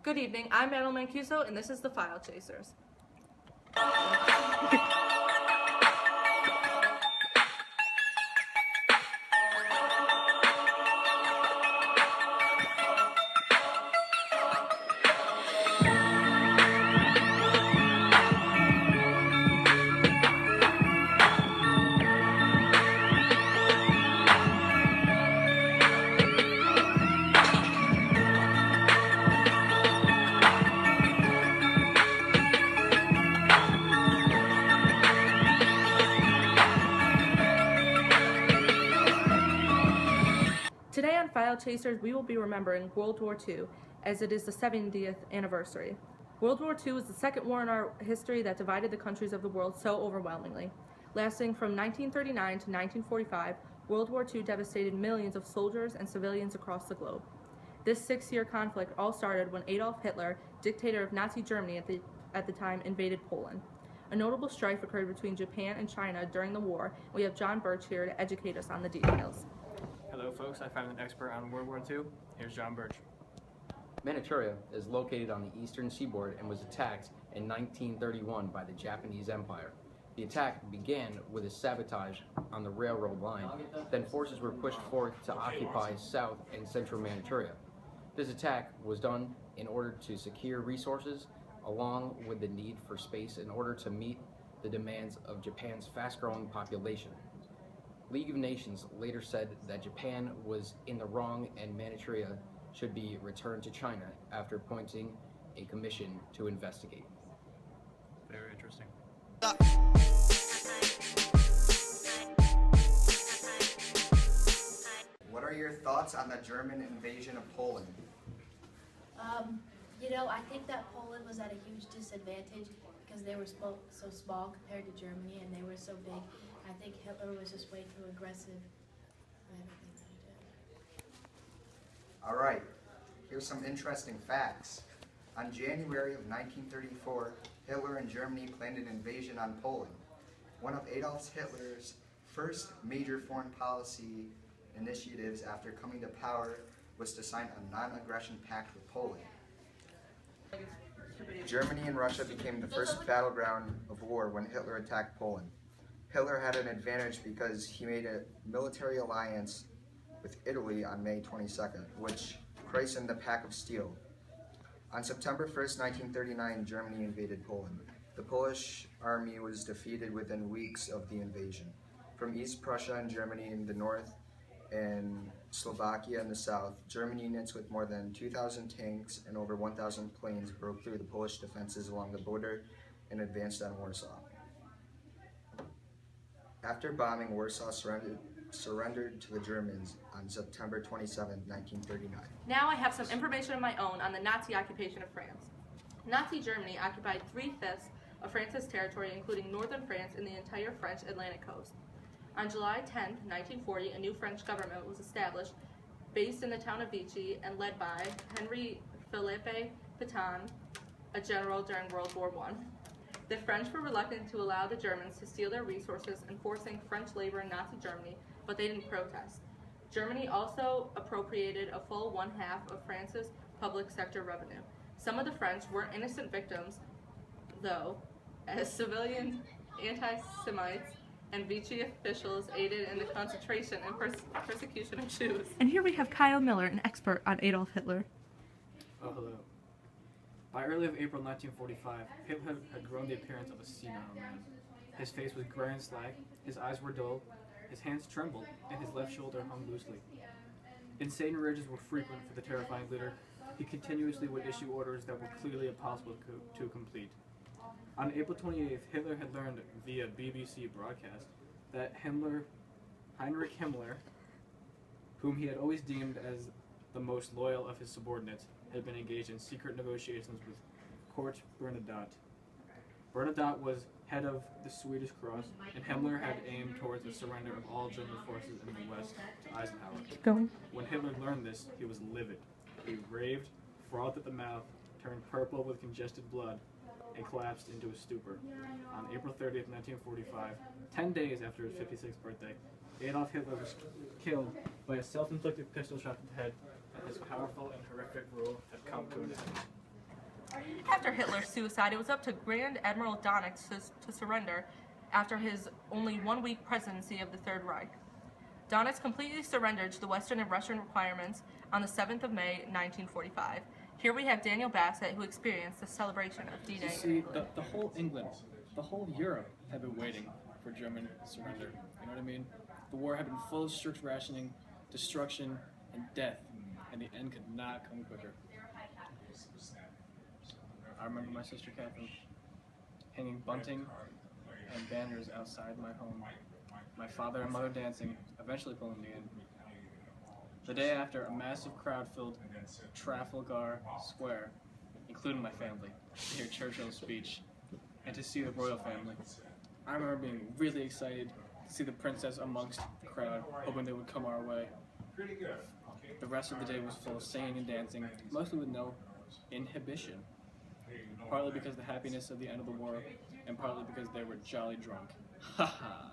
Good evening, I'm Madeline Mancuso, and this is the File Chasers. Today on File Chasers, we will be remembering World War II, as it is the 70th anniversary. World War II was the second war in our history that divided the countries of the world so overwhelmingly. Lasting from 1939 to 1945, World War II devastated millions of soldiers and civilians across the globe. This 6-year conflict all started when Adolf Hitler, dictator of Nazi Germany at the time, invaded Poland. A notable strife occurred between Japan and China during the war. We have John Birch here to educate us on the details. Hello folks, I found an expert on World War II. Here's John Birch. Manchuria is located on the eastern seaboard and was attacked in 1931 by the Japanese Empire. The attack began with a sabotage on the railroad line, then forces were pushed forth to occupy South and Central Manchuria. This attack was done in order to secure resources, along with the need for space in order to meet the demands of Japan's fast-growing population. League of Nations later said that Japan was in the wrong and Manchuria should be returned to China after appointing a commission to investigate. Very interesting. What are your thoughts on the German invasion of Poland? I think that Poland was at a huge disadvantage because they were so small compared to Germany, and they were so big. I think Hitler was just way too aggressive for everything that he did. All right, here's some interesting facts. On January of 1934, Hitler and Germany planned an invasion on Poland. One of Adolf Hitler's first major foreign policy initiatives after coming to power was to sign a non-aggression pact with Poland. Germany and Russia became the first battleground of war when Hitler attacked Poland. Hitler had an advantage because he made a military alliance with Italy on May 22nd, which christened the Pact of Steel. On September 1st, 1939, Germany invaded Poland. The Polish army was defeated within weeks of the invasion. From East Prussia and Germany in the north and Slovakia in the south, German units with more than 2,000 tanks and over 1,000 planes broke through the Polish defenses along the border and advanced on Warsaw. After bombing, Warsaw surrendered to the Germans on September 27, 1939. Now I have some information of my own on the Nazi occupation of France. Nazi Germany occupied 3/5 of France's territory, including northern France and the entire French Atlantic coast. On July 10, 1940, a new French government was established, based in the town of Vichy and led by Henri Philippe Pétain, a general during World War I. The French were reluctant to allow the Germans to steal their resources, enforcing French labor in Nazi Germany, but they didn't protest. Germany also appropriated a full 1/2 of France's public sector revenue. Some of the French were innocent victims, though, as civilian anti-Semites and Vichy officials aided in the concentration and persecution of Jews. And here we have Kyle Miller, an expert on Adolf Hitler. Oh, hello. By early of April 1945, Hitler had grown the appearance of a senile man. His face was gray and slack, his eyes were dull, his hands trembled, and his left shoulder hung loosely. Insane rages were frequent for the terrifying leader. He continuously would issue orders that were clearly impossible to complete. On April 28th, Hitler had learned via BBC broadcast that Heinrich Himmler, whom he had always deemed as the most loyal of his subordinates, had been engaged in secret negotiations with Count Bernadotte. Bernadotte was head of the Swedish Cross, and Himmler had aimed towards the surrender of all German forces in the west to Eisenhower. Keep going. When Hitler learned this, he was livid. He raved, frothed at the mouth, turned purple with congested blood, and collapsed into a stupor. On April 30th, 1945, 10 days after his 56th birthday, Adolf Hitler was killed by a self-inflicted pistol shot to the head, and his powerful and horrific rule had come to an end. After Hitler's suicide, it was up to Grand Admiral Donitz to surrender after his only 1-week presidency of the Third Reich. Donitz completely surrendered to the Western and Russian requirements on the 7th of May, 1945. Here we have Daniel Bassett, who experienced the celebration of D-Day. You see, the whole England, the whole Europe had been waiting for German surrender. You know what I mean? The war had been full of strict rationing, destruction, and death, and the end could not come quicker. I remember my sister Catherine hanging bunting and banners outside my home, my father and mother dancing, eventually pulling me in. The day after, a massive crowd filled Trafalgar Square, including my family, to hear Churchill's speech and to see the royal family. I remember being really excited to see the princess amongst the crowd, hoping they would come our way. The rest of the day was full of singing and dancing, mostly with no inhibition, partly because of the happiness of the end of the war, and partly because they were jolly drunk. Ha ha!